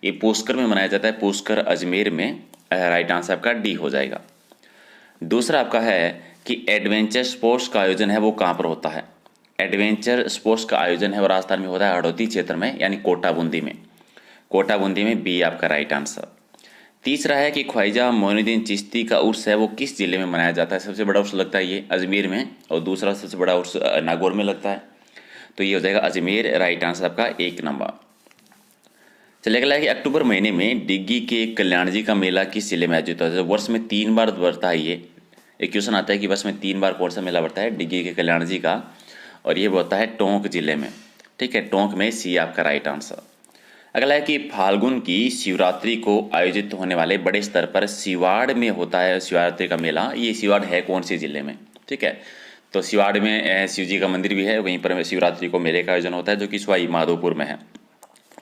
ये पुष्कर में मनाया जाता है, पुष्कर अजमेर में। राइट आंसर आपका डी हो जाएगा। दूसरा आपका है कि एडवेंचर स्पोर्ट्स का आयोजन है वो कहाँ पर होता है। एडवेंचर स्पोर्ट्स का आयोजन है वो राजस्थान में होता है हड़ौती क्षेत्र में, यानी कोटा बूंदी में। कोटा बूंदी में, बी आपका राइट आंसर। तीसरा है कि ख्वाजा मोइनुद्दीन चिश्ती का उर्स है वो किस जिले में मनाया जाता है। सबसे बड़ा उर्स लगता है ये अजमेर में, और दूसरा सबसे बड़ा उर्स नागौर में लगता है। तो ये हो जाएगा अजमेर, राइट आंसर आपका 1 नंबर। चलिए अगला है कि अक्टूबर महीने में डिग्गी के कल्याण जी का मेला किस जिले में आयोजित होता है। वर्ष में 3 बार बढ़ता है ये। एक क्वेश्चन आता है कि वर्ष में 3 बार कौन सा मेला बढ़ता है डिग्गी के कल्याण जी का, और ये होता है टोंक जिले में। ठीक है, टोंक में, सी आपका राइट आंसर। अगला है कि फाल्गुन की शिवरात्रि को आयोजित होने वाले बड़े स्तर पर सिवाड़ में होता है शिवरात्रि का मेला। ये सिवाड़ है कौन से जिले में। ठीक है, तो सिवाड़ में शिव जी का मंदिर भी है, वहीं पर शिवरात्रि को मेले का आयोजन होता है जो कि सवाई माधोपुर में है।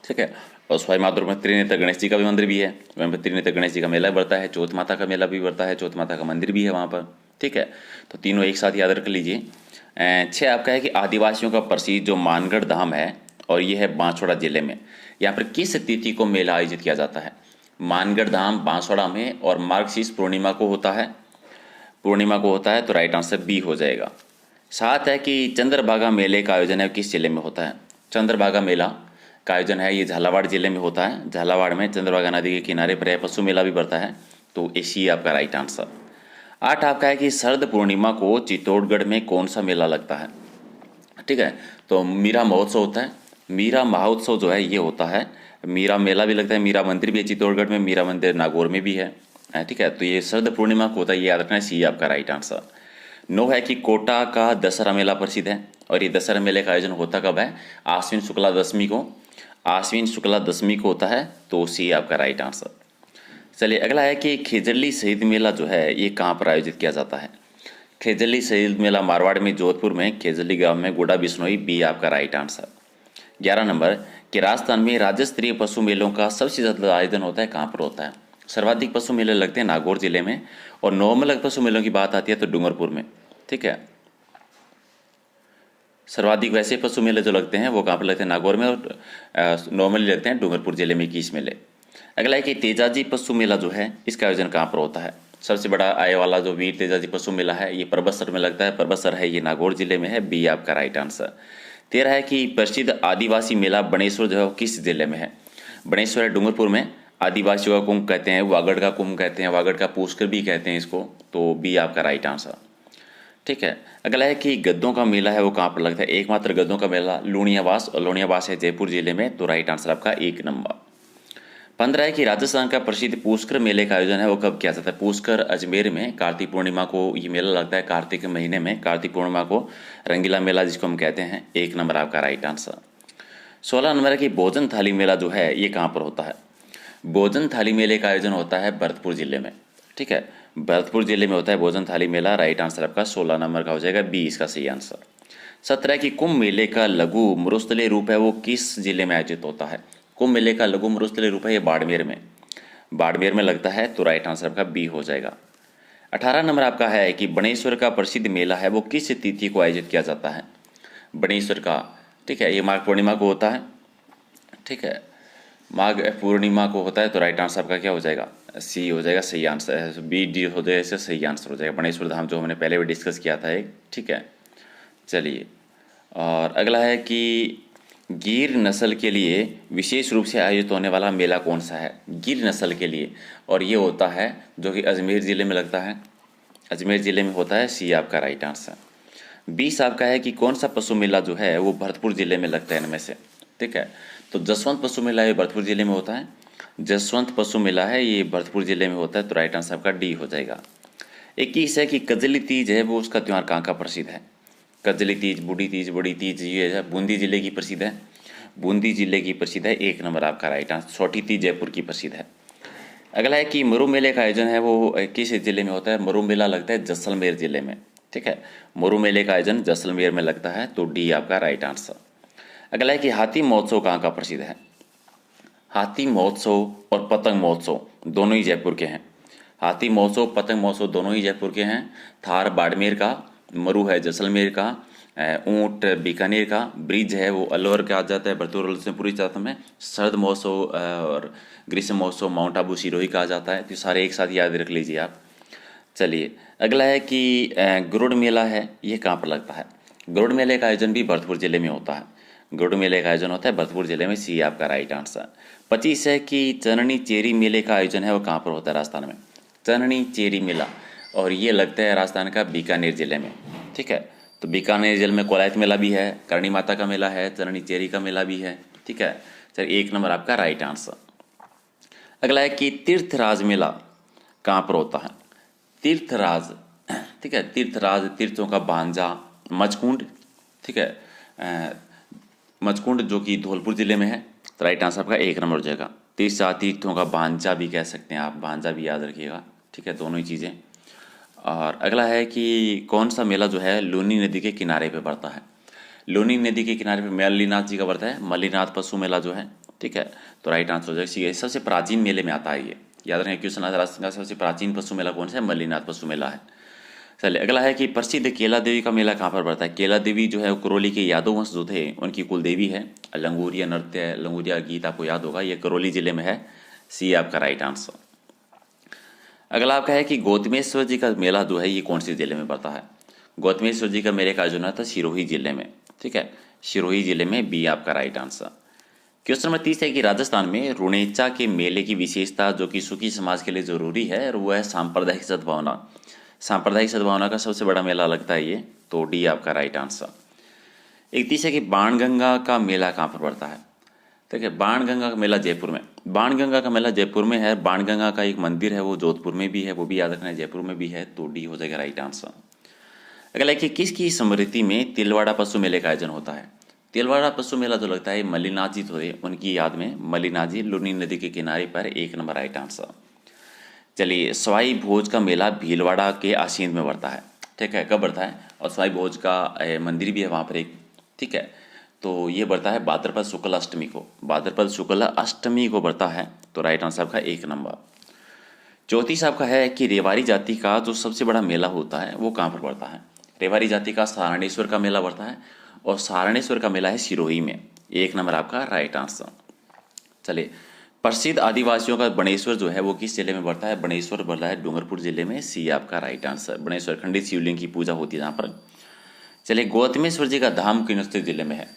ठीक है, और सवाई माधोपुर में त्रिनेत्र गणेश जी का भी मंदिर भी है, वहीं पर त्रिनेत्र गणेश जी का मेला बढ़ता है, चौथ माता का मेला भी बढ़ता है, चौथ माता का मंदिर भी है वहाँ पर। ठीक है, तो तीनों एक साथ याद रख लीजिए। 6 आपका है कि आदिवासियों का प्रसिद्ध जो मानगढ़ धाम है, और ये है बांसवाड़ा जिले में। यहाँ पर किस तिथि को मेला आयोजित किया जाता है। मानगढ़ धाम बांसवाड़ा में, और मार्गशीर्ष पूर्णिमा को होता है, तो राइट आंसर बी हो जाएगा। 7 है कि चंद्रभागा मेले का आयोजन है किस जिले में होता है। चंद्रभागा मेला का आयोजन है ये झालावाड़ जिले में होता है। झालावाड़ में चंद्रभागा नदी के किनारे पर पशु मेला भी बढ़ता है, तो इसी आपका राइट आंसर। 8 आपका है कि शरद पूर्णिमा को चित्तौड़गढ़ में कौन सा मेला लगता है। ठीक है, तो मीरा महोत्सव होता है। मीरा महोत्सव जो है ये होता है, मीरा मेला भी लगता है, मीरा मंदिर भी है चित्तौड़गढ़ में, मीरा मंदिर नागौर में भी है। ठीक है, तो ये शरद पूर्णिमा को होता है, ये याद रखना है, सी आपका राइट आंसर। 9 है कि कोटा का दशहरा मेला प्रसिद्ध है, और ये दशहरा मेले का आयोजन होता कब है, आश्विन शुक्ला दशमी को। आश्विन शुक्ला दशमी को होता है, तो सी आपका राइट आंसर। चलिए अगला है कि खेजरली शहीद मेला जो है ये कहाँ पर आयोजित किया जाता है। खेजरली शहीद मेला मारवाड़ में, जोधपुर में, खेजरली गांव में, गोडा बिश्नोई, बी आपका राइट आंसर। 11 नंबर कि राजस्थान में राज्य स्तरीय पशु मेलों का सबसे ज़्यादा आयोजन होता है कहाँ पर होता है। सर्वाधिक पशु मेले लगते हैं नागौर जिले में, और नॉर्मल पशु मेलों की बात आती है तो डूंगरपुर में। ठीक है, सर्वाधिक वैसे पशु मेले जो लगते हैं वो कहाँ पर लगते हैं, नागौर में, और नॉर्मली लगते हैं डूंगरपुर जिले में 21 मेले। अगला है कि तेजाजी पशु मेला जो है इसका आयोजन कहाँ पर होता है। सबसे बड़ा आय वाला जो वीर तेजाजी पशु मेला है ये परबतसर में लगता है, परबतसर है ये नागौर जिले में है, बी आपका राइट आंसर। 13 है कि प्रसिद्ध आदिवासी मेला बनेश्वर जो है किस जिले में है। बनेश्वर है डूंगरपुर में। आदिवासियों का कुंभ कहते हैं, वागड़ का कुंभ कहते हैं, वागड़ का पुष्कर भी कहते हैं इसको, तो बी आपका राइट आंसर। ठीक है, अगला है कि गद्दों का मेला है वो कहाँ पर लगता है। एकमात्र गद्दों का मेला लूणियावास, और लूणियावास है जयपुर जिले में, तो राइट आंसर आपका 1 नंबर। 15 है कि राजस्थान का प्रसिद्ध पुष्कर मेले का आयोजन है वो कब किया जाता है। पुष्कर अजमेर में कार्तिक पूर्णिमा को ये मेला लगता है, कार्तिक के महीने में, कार्तिक पूर्णिमा को रंगीला मेला जिसको हम कहते हैं। 1 नंबर आपका राइट आंसर। 16 नंबर है कि भोजन थाली मेला जो है ये कहाँ पर होता है। भोजन थाली मेले का आयोजन होता है भरतपुर जिले में। ठीक है, भरतपुर जिले में होता है भोजन थाली मेला, राइट आंसर आपका 16 नंबर का हो जाएगा, बी इसका सही आंसर। 17 की कुंभ मेले का लघु मरुस्थलीय रूप है वो किस जिले में आयोजित होता है। कुंभ मेले का लघु मरुस्थलीय रूप है ये बाड़मेर में, बाड़मेर में लगता है, तो राइट आंसर आपका बी हो जाएगा। 18 नंबर आपका है कि बनेश्वर का प्रसिद्ध मेला है वो किस तिथि को आयोजित किया जाता है। बनेश्वर का, ठीक है, ये माघ पूर्णिमा को होता है। ठीक है, माघ पूर्णिमा को होता है, तो राइट आंसर आपका क्या हो जाएगा, सी हो जाएगा, सही आंसर। बी डी हो जाएगा, इससे सही आंसर हो जाएगा। बनेश्वर धाम जो हमने पहले भी डिस्कस किया था एक। ठीक है, चलिए, और अगला है कि गिर नस्ल के लिए विशेष रूप से आयोजित होने वाला मेला कौन सा है। गिर नस्ल के लिए, और ये होता है जो कि अजमेर ज़िले में लगता है, अजमेर ज़िले में होता है, सी आपका राइट आंसर। 20 आपका है कि कौन सा पशु मेला जो है वो भरतपुर ज़िले में लगता है इनमें से। ठीक है, तो जसवंत पशु मेला ये भरतपुर ज़िले में होता है, जसवंत पशु मेला है ये भरतपुर ज़िले में होता है, तो राइट आंसर आपका डी हो जाएगा। 21 है कि कजली तीज है वो उसका त्यौहार कहाँ का प्रसिद्ध है। कजली तीज, बूढ़ी तीज, बड़ी तीज ये है बूंदी जिले की प्रसिद्ध है, बूंदी जिले की प्रसिद्ध है, 1 नंबर आपका राइट आंसर। छोटी तीज जयपुर की प्रसिद्ध है। अगला है कि मरु मेले का आयोजन है वो किस जिले में होता है। मरु मेला लगता है जैसलमेर जिले में। ठीक है, मरु मेले का आयोजन जैसलमेर में लगता है, तो डी आपका राइट आंसर। अगला है कि हाथी महोत्सव कहाँ का प्रसिद्ध है। हाथी महोत्सव और पतंग महोत्सव दोनों ही जयपुर के हैं। हाथी महोत्सव, पतंग महोत्सव दोनों ही जयपुर के हैं। थार बाड़मेर का, मरु है जैसलमेर का, ऊँट बीकानेर का ब्रिज है वो अलवर का आ जाता है, भरतपुर से पूरी जाता में। शरद महोत्सव और ग्रीष्म महोत्सव माउंट आबू सिरोही का आ जाता है। तो सारे एक साथ याद रख लीजिए आप। चलिए अगला है कि गरुड़ मेला है, ये कहाँ पर लगता है? गरुड़ मेले का आयोजन भी भरतपुर जिले में होता है। गरुड़ मेले का आयोजन होता है भरतपुर जिले में, सी आपका राइट आंसर। 25 है कि चननी चेरी मेले का आयोजन है वो कहाँ पर होता है? राजस्थान में। चननी चेरी मेला, और ये लगता है राजस्थान का बीकानेर जिले में। ठीक है, तो बीकानेर जिले में कोलायत मेला भी है, करणी माता का मेला है, चननी चेरी का मेला भी है। ठीक है, चलिए 1 नंबर आपका राइट आंसर। अगला है कि तीर्थराज मेला कहाँ पर होता है? तीर्थराज, ठीक है, तीर्थराज तीर्थों का भांजा मचकुंड, ठीक है, मचकुंड जो कि धौलपुर जिले में है। तो राइट आंसर आपका 1 नंबर हो जाएगा। तीर्थों का भांजा भी कह सकते हैं आप, भांजा भी याद रखिएगा। ठीक है, दोनों ही चीज़ें। और अगला है कि कौन सा मेला जो है लूनी नदी के किनारे पे पड़ता है? लूनी नदी के किनारे पे मल्लीनाथ जी का पड़ता है, मल्लीनाथ पशु मेला जो है। ठीक है, तो राइट आंसर हो जाएगा। सबसे प्राचीन मेले में आता है ये, याद रखें क्वेश्चन आज राजस्थान का सबसे प्राचीन पशु मेला कौन सा है? मल्लीनाथ पशु मेला है। चलिए अगला है कि प्रसिद्ध केला देवी का मेला कहाँ पर पड़ता है? केला देवी जो है वो करौली के यादव वंश जो थे उनकी कुल देवी है। लंगूरिया नृत्य, लंगूरिया गीत आपको याद होगा, ये करौली जिले में है। सी आपका राइट आंसर। अगला आपका है कि गौतमेश्वर जी का मेला जो है ये कौन से जिले में पड़ता है? गौतमेश्वर जी का मेले का आयोजन था सिरोही जिले में। ठीक है, सिरोही जिले में, बी आपका राइट आंसर। क्वेश्चन नंबर 30 है कि राजस्थान में रुणेचा के मेले की विशेषता जो कि सुखी समाज के लिए जरूरी है, और वो है सांप्रदायिक सद्भावना। सांप्रदायिक सद्भावना का सबसे बड़ा मेला लगता है ये, तो डी आपका राइट आंसर। 31 है कि बाणगंगा का मेला कहाँ पर पड़ता है? ठीक है, बाणगंगा का मेला जयपुर में। बाणगंगा का मेला जयपुर में है। बाणगंगा का एक मंदिर है वो जोधपुर में भी है, वो भी याद रखना है, जयपुर में भी है, तो डी हो जाएगा राइट आंसर। अगला है कि किसकी स्मृति में तिलवाड़ा पशु मेले का आयोजन होता है? तिलवाड़ा पशु मेला जो लगता है मल्लीनाथ जी थे उनकी याद में, मल्लीनाथ जी लूनी नदी के किनारे पर, 1 नंबर राइट आंसर। चलिए सवाई भोज का मेला भीलवाड़ा के आसीन में बढ़ता है। ठीक है, कब बढ़ता है? और सवाई भोज का मंदिर भी है वहाँ पर एक। ठीक है, तो ये बढ़ता है भाद्रपद शुक्ल अष्टमी को, भाद्रपद शुक्ल अष्टमी को बढ़ता है, तो राइट आंसर आपका 1 नंबर। 34 आपका है कि रेवाड़ी जाति का जो सबसे बड़ा मेला होता है वो कहाँ पर पड़ता है? रेवाड़ी जाति का सारणेश्वर का मेला बढ़ता है, और सारणेश्वर का मेला है सिरोही में। 1 नंबर आपका राइट आंसर। चलिए प्रसिद्ध आदिवासियों का बनेश्वर जो है वो किस जिले में बढ़ता है? बनेश्वर बढ़ता है डूंगरपुर जिले में, सी आपका राइट आंसर। बनेश्वर खंडित शिवलिंग की पूजा होती है जहाँ पर। चलिए गौतमेश्वर जी का धाम किन जिले में है?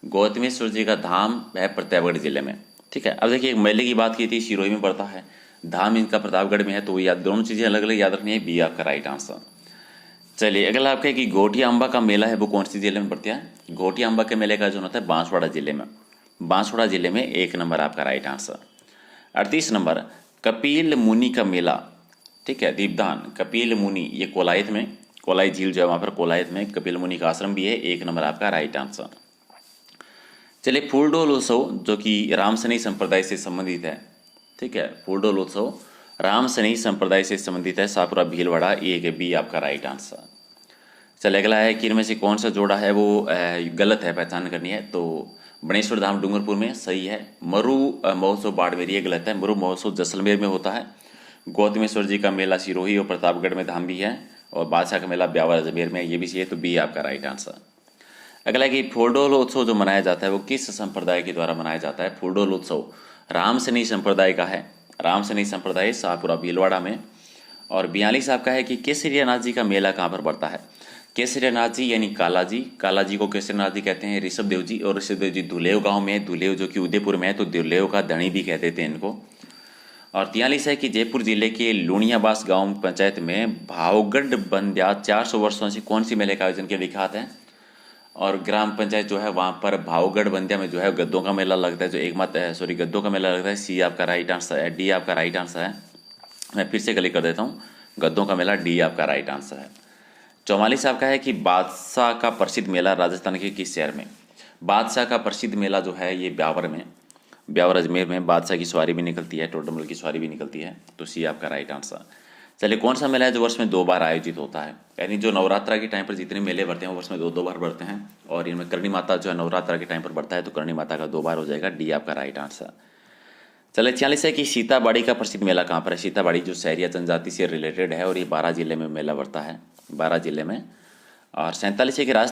गौतमेश्वर जी का धाम है प्रतापगढ़ जिले में। ठीक है, अब देखिए मेले की बात की थी, सिरोही में पड़ता है, धाम इनका प्रतापगढ़ में है, तो याद दोनों चीज़ें अलग अलग याद रखनी है, बी आपका राइट आंसर। चलिए अगला आपका है कि घोटिया अम्बा का मेला है वो कौन सी जिले में पड़ता है? घोटिया अम्बा के मेले का जो होता है बांसवाड़ा जिले में, बांसवाड़ा जिले में, 1 नंबर आपका राइट आंसर। 38 नंबर कपिल मुनि का मेला, ठीक है, दीपदान कपिल मुनि, ये कोलायत में, कोलाई झील जो है वहाँ पर कोलायत में कपिल मुनि का आश्रम भी है, 1 नंबर आपका राइट आंसर। चलिए फूलडोल उत्सव जो कि रामसनी संप्रदाय से संबंधित है। ठीक है, फूलडोल उत्सव रामसनी संप्रदाय से संबंधित है, सापुरा भीलवाड़ा, ये बी आपका राइट आंसर। चलिए अगला है कि इनमें से कौन सा जोड़ा है वो गलत है, पहचान करनी है। तो बनेश्वर धाम डूंगरपुर में सही है, मरु महोत्सव बाड़मेर ये गलत है, मरु महोत्सव जैसलमेर में होता है। गौतमेश्वर जी का मेला सिरोही और प्रतापगढ़ में धाम भी है, और बादशाह का मेला ब्यावर अजमेर में, ये भी सही है, तो बी आपका राइट आंसर। अगला है कि फूलडोल उत्सव जो मनाया जाता है वो किस संप्रदाय के द्वारा मनाया जाता है? फूलडोल उत्सव रामसनी संप्रदाय का है, रामसनी संप्रदाय शाहपुरा भीलवाड़ा में। और 42 आपका है कि केसरियानाथ जी का मेला कहाँ पर पड़ता है? केसरियानाथ जी यानी कालाजी, कालाजी को केसरियानाथ जी कहते हैं ऋषभ देव जी, और ऋषभ देव जी धुलेव गांव में, धुलेव जो कि उदयपुर में है, तो धुलेव का धनी भी कहते थे इनको। और 43 है कि जयपुर जिले के लुणियाबास गांव पंचायत में भावगढ़ बंध्या 400 वर्षों से कौन सी मेले का आयोजन किया विख्यात है? और ग्राम पंचायत जो है वहाँ पर भावगढ़ बंध्या में जो है गद्दों का मेला लगता है, जो गद्दों का मेला लगता है, सी आपका राइट आंसर है, डी आपका राइट आंसर है। मैं फिर से क्लिक कर देता हूँ, गद्दों का मेला, डी आपका राइट आंसर है। 44 आपका है कि बादशाह का प्रसिद्ध मेला राजस्थान के किस शहर में? बादशाह का प्रसिद्ध मेला जो है ये ब्यावर में, ब्यावर अजमेर में बादशाह की सवारी भी निकलती है, टोडरमल की सवारी भी निकलती है, तो सी आपका राइट आंसर। चलिए कौन सा मेला है जो वर्ष में 2 बार आयोजित होता है? यानी जो नवरात्रा के टाइम पर जितने मेले बढ़ते हैं वो वर्ष में 2 बार बढ़ते हैं, और इनमें करणी माता जो है नवरात्रा के टाइम पर बढ़ता है, तो करणी माता का 2 बार हो जाएगा, डी आपका राइट आंसर। चलिए 46 है कि सीताबाड़ी का प्रसिद्ध मेला कहाँ पर है? सीताबाड़ी जो सहरिया जनजाति से रिलेटेड है, और ये 12 जिले में मेला बढ़ता है, 12 जिले में। और 47 है कि